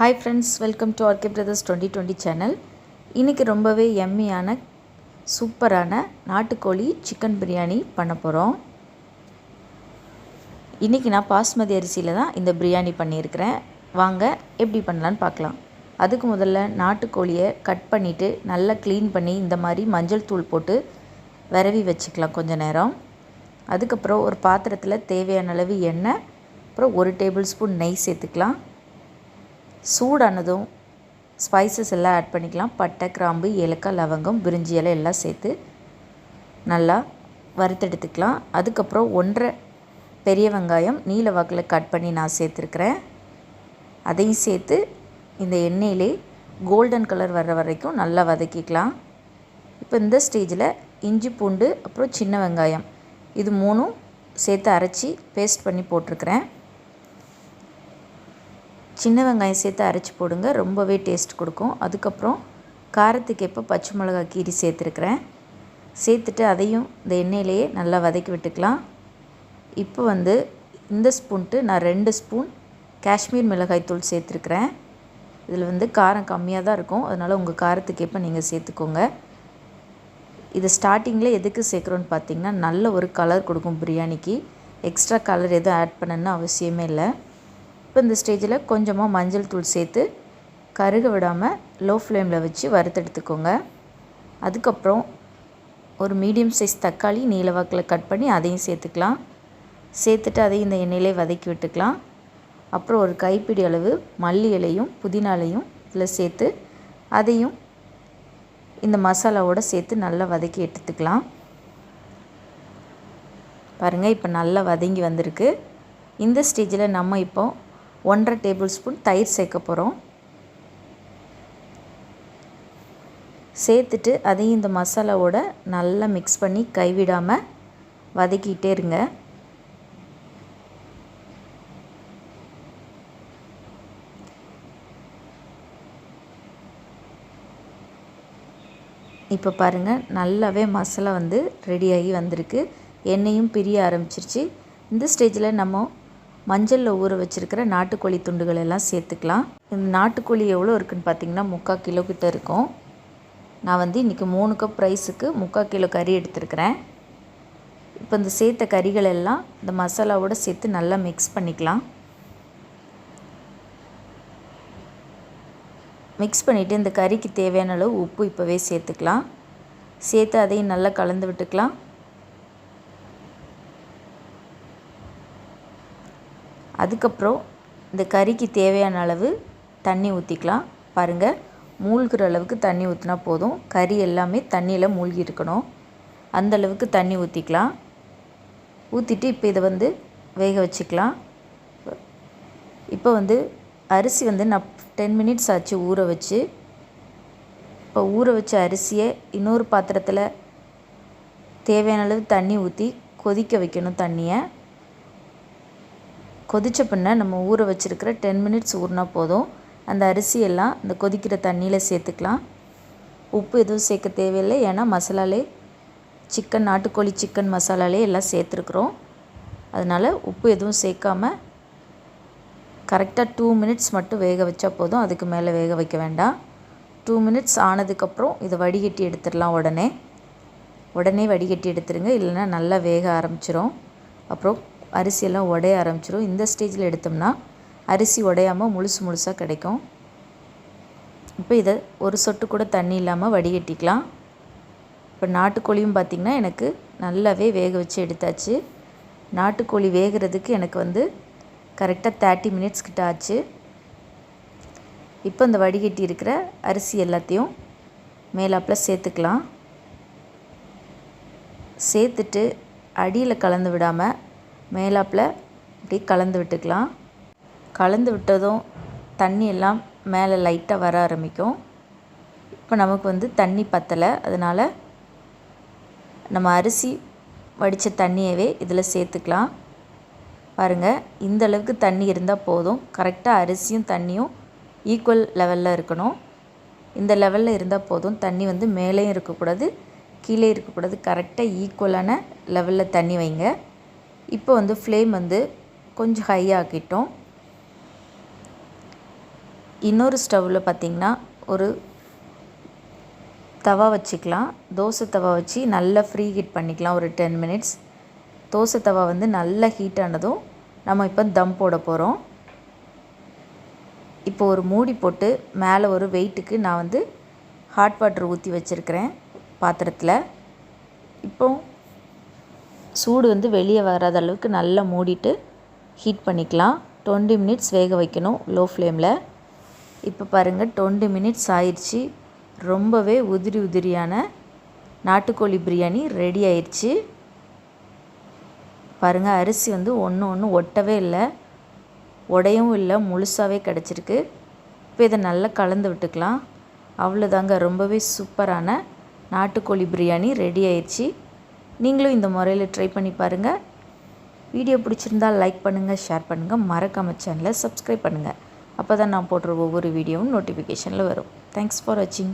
Hi friends, welcome to R.K.Brothers 2020 channel. இன்னைக்கு ரொம்பவே யம்மியான சூப்பரான நாட்டுக்கோழி சிக்கன் பிரியாணி பண்ண போகிறோம். இன்றைக்கி நான் பாஸ்மதி அரிசியில் தான் இந்த பிரியாணி பண்ணியிருக்கிறேன். வாங்க எப்படி பண்ணலான்னு பார்க்கலாம். அதுக்கு முதல்ல நாட்டுக்கோழியை கட் பண்ணிவிட்டு நல்லா க்ளீன் பண்ணி இந்த மாதிரி மஞ்சள் தூள் போட்டு விரவி வச்சுக்கலாம் கொஞ்சம் நேரம். அதுக்கப்புறம் ஒரு பாத்திரத்தில் தேவையான அளவு எண்ணெய், அப்புறம் 1 டேபிள் ஸ்பூன் நெய் சேர்த்துக்கலாம். சூடானதும் ஸ்பைசஸ் எல்லாம் ஆட் பண்ணிக்கலாம். பட்டை, கிராம்பு, ஏலக்காய், லவங்கம், பிரிஞ்சி இலை எல்லாம் சேர்த்து நல்லா வறுத்தெடுத்துக்கலாம். அதுக்கப்புறம் 1.5 பெரிய வெங்காயம் நீல வாக்கில் கட் பண்ணி நான் சேர்த்துருக்குறேன். அதையும் சேர்த்து இந்த எண்ணெயிலே கோல்டன் கலர் வர்ற வரைக்கும் நல்லா வதக்கிக்கலாம். இப்போ இந்த ஸ்டேஜில் இஞ்சி, பூண்டு, அப்புறம் சின்ன வெங்காயம் இது 3ம் சேர்த்து அரைச்சி பேஸ்ட் பண்ணி போட்டிருக்கிறேன். சின்ன வெங்காயம் சேர்த்து அரைச்சி போடுங்க, ரொம்பவே டேஸ்ட் கொடுக்கும். அதுக்கப்புறம் காரத்துக்கு எப்போ பச்சை மிளகாய் கீரி சேர்த்துருக்குறேன். சேர்த்துட்டு அதையும் இந்த எண்ணெயிலேயே நல்லா வதக்கி விட்டுக்கலாம். இப்போ இந்த ஸ்பூன்ட்டு நான் 2 ஸ்பூன் காஷ்மீர் மிளகாய் தூள் சேர்த்துருக்குறேன். இதில் காரம் கம்மியாக தான் இருக்கும், அதனால் உங்கள் காரத்துக்கு எப்போ நீங்கள் சேர்த்துக்கோங்க. இது ஸ்டார்டிங்கில் எதுக்கு சேர்க்குறோன்னு பார்த்தீங்கன்னா நல்ல ஒரு கலர் கொடுக்கும் பிரியாணிக்கு. எக்ஸ்ட்ரா கலர் எதுவும் ஆட் பண்ணணுன்னு அவசியமே இல்லை. இப்போ இந்த ஸ்டேஜில் கொஞ்சமாக மஞ்சள் தூள் சேர்த்து கருக விடாமல் லோ ஃப்ளேமில் வச்சு வறுத்தெடுத்துக்கோங்க. அதுக்கப்புறம் ஒரு மீடியம் சைஸ் தக்காளி நீல வாக்கில் கட் பண்ணி அதையும் சேர்த்துக்கலாம். சேர்த்துட்டு அதையும் இந்த எண்ணெயிலே வதக்கி விட்டுக்கலாம். அப்புறம் ஒரு கைப்பிடி அளவு மல்லி இலையும் புதினா இலையும் இதில் சேர்த்து அதையும் இந்த மசாலாவோடு சேர்த்து நல்லா வதக்கி எடுத்துக்கலாம். பாருங்கள், இப்போ நல்லா வதங்கி வந்திருக்கு. இந்த ஸ்டேஜில் நம்ம இப்போ 1.5 டேபிள் ஸ்பூன் தயிர் சேர்க்க போகிறோம். சேர்த்துட்டு அதையும் இந்த மசாலாவோட நல்லா மிக்ஸ் பண்ணி கைவிடாமல் வதக்கிட்டே இருங்க. இப்போ பாருங்கள், நல்லாவே மசாலா ரெடியாகி வந்திருக்கு. எண்ணெயும் பிரிய ஆரம்பிச்சிருச்சு. இந்த ஸ்டேஜில் நம்ம மஞ்சளில் ஊற வச்சுருக்கிற நாட்டுக்கோழி துண்டுகள் எல்லாம் சேர்த்துக்கலாம். இந்த நாட்டுக்கோழி எவ்வளோ இருக்குதுன்னு பார்த்தீங்கன்னா 3/4 கிலோ கிட்ட இருக்கும். நான் இன்றைக்கி 3 கப் ரைஸுக்கு 3/4 கிலோ கறி எடுத்துருக்கிறேன். இப்போ இந்த சேர்த்த கறிகள் எல்லாம் இந்த மசாலாவோடு சேர்த்து நல்லா மிக்ஸ் பண்ணிக்கலாம். மிக்ஸ் பண்ணிவிட்டு இந்த கறிக்கு தேவையான அளவு உப்பு இப்போவே சேர்த்துக்கலாம். சேர்த்து அதையும் நல்லா கலந்து விட்டுக்கலாம். அதுக்கப்புறம் இந்த கறிக்கு தேவையான அளவு தண்ணி ஊற்றிக்கலாம். பாருங்கள், மூழ்கிற அளவுக்கு தண்ணி ஊற்றினா போதும். கறி எல்லாமே தண்ணியில் மூழ்கி இருக்கணும், அந்தளவுக்கு தண்ணி ஊற்றிக்கலாம். ஊற்றிட்டு இப்போ இதை வேக வச்சுக்கலாம். இப்போ அரிசி நான் 10 மினிட்ஸ் ஆச்சு ஊற வச்சு. இப்போ ஊற வச்ச அரிசியை இன்னொரு பாத்திரத்தில் தேவையான அளவு தண்ணி ஊற்றி கொதிக்க வைக்கணும். தண்ணியை கொதித்த பின்ன நம்ம ஊற வச்சுருக்கிற 10 மினிட்ஸ் ஊறினா போதும். அந்த அரிசியெல்லாம் இந்த கொதிக்கிற தண்ணியில் சேர்த்துக்கலாம். உப்பு எதுவும் சேர்க்க தேவையில்லை, ஏன்னா மசாலாலே நாட்டுக்கோழி சிக்கன் மசாலாலே எல்லாம் சேர்த்துருக்குறோம். அதனால் உப்பு எதுவும் சேர்க்காமல் கரெக்டாக 2 மினிட்ஸ் மட்டும் வேக வச்சா போதும். அதுக்கு மேலே வேக வைக்க வேண்டாம். 2 மினிட்ஸ் ஆனதுக்கப்புறம் இதை வடிகட்டி எடுத்துடலாம். உடனே வடிகட்டி எடுத்துருங்க, இல்லைன்னா நல்லா வேக ஆரம்பிச்சிரும். அப்புறம் அரிசியெல்லாம் உடைய ஆரம்பிச்சிடும். இந்த ஸ்டேஜில் எடுத்தோம்னா அரிசி உடையாமல் முழுசாக கிடைக்கும். இப்போ இதை ஒரு சொட்டு கூட தண்ணி இல்லாமல் வடிகட்டிக்கலாம். இப்போ நாட்டுக்கோழியும் பார்த்திங்கன்னா எனக்கு நல்லாவே வேக வச்சு எடுத்தாச்சு. நாட்டுக்கோழி வேகிறதுக்கு எனக்கு கரெக்டாக 30 மினிட்ஸ் கிட்ட ஆச்சு. இப்போ இந்த வடிகட்டி இருக்கிற அரிசி எல்லாத்தையும் மேலாப்பில் சேர்த்துக்கலாம். சேர்த்துட்டு அடியில் கலந்து விடாமல் மேலாப்பில் இப்படி கலந்து விட்டுக்கலாம். கலந்து விட்டதும் தண்ணி எல்லாம் மேலே லைட்டாக வர ஆரம்பிக்கும். இப்போ நமக்கு தண்ணி பத்தலை, அதனால் நம்ம அரிசி வடித்த தண்ணியவே இதில் சேர்த்துக்கலாம். பாருங்கள், இந்த அளவுக்கு தண்ணி இருந்தால் போதும். கரெக்டாக அரிசியும் தண்ணியும் ஈக்குவல் லெவலில் இருக்கணும். இந்த லெவலில் இருந்தால் போதும். தண்ணி மேலேயும் இருக்கக்கூடாது, கீழே இருக்கக்கூடாது. கரெக்டாக ஈக்குவலான லெவலில் தண்ணி வைங்க. இப்போ ஃப்ளேம் கொஞ்சம் ஹை ஆக்கிட்டோம். இன்னொரு ஸ்டவ்வில் பார்த்திங்கன்னா ஒரு தவா வச்சுக்கலாம். தோசை தவா வச்சு நல்லா ஃப்ரீ ஹீட் பண்ணிக்கலாம் ஒரு 10 மினிட்ஸ். தோசை தவா வந்து நல்லா ஹீட் ஆனதும் நம்ம இப்போ தம் போட போகிறோம். இப்போ ஒரு மூடி போட்டு மேலே ஒரு வெயிட்டுக்கு நான் வந்து ஹாட் வாட்டர் ஊற்றி வச்சுருக்கிறேன் பாத்திரத்தில். இப்போ சூடு வந்து வெளியே வராத அளவுக்கு நல்லா மூடிட்டு ஹீட் பண்ணிக்கலாம். 20 மினிட்ஸ் வேக வைக்கணும் லோ ஃப்ளேமில். இப்போ பாருங்கள் 20 மினிட்ஸ் ஆயிடுச்சு. ரொம்பவே உதிரியான நாட்டுக்கோழி பிரியாணி ரெடி ஆயிடுச்சு. பாருங்கள் அரிசி வந்து ஒன்று ஒட்டவே இல்லை, உடையவும் இல்லை, முழுசாகவே கிடச்சிருக்கு. இப்போ இதை நல்லா கலந்து விட்டுக்கலாம். அவ்வளோதாங்க, ரொம்பவே சூப்பரான நாட்டுக்கோழி பிரியாணி ரெடி ஆயிடுச்சு. நீங்களும் இந்த முறையில் ட்ரை பண்ணி பாருங்கள். வீடியோ பிடிச்சிருந்தால் லைக் பண்ணுங்கள், ஷேர் பண்ணுங்கள், மறக்காமல் சேனலை சப்ஸ்கிரைப் பண்ணுங்கள். அப்போ தான் நான் போடுற ஒவ்வொரு வீடியோவும் நோட்டிஃபிகேஷனில் வரும். தேங்க்ஸ் ஃபார் வாட்சிங்.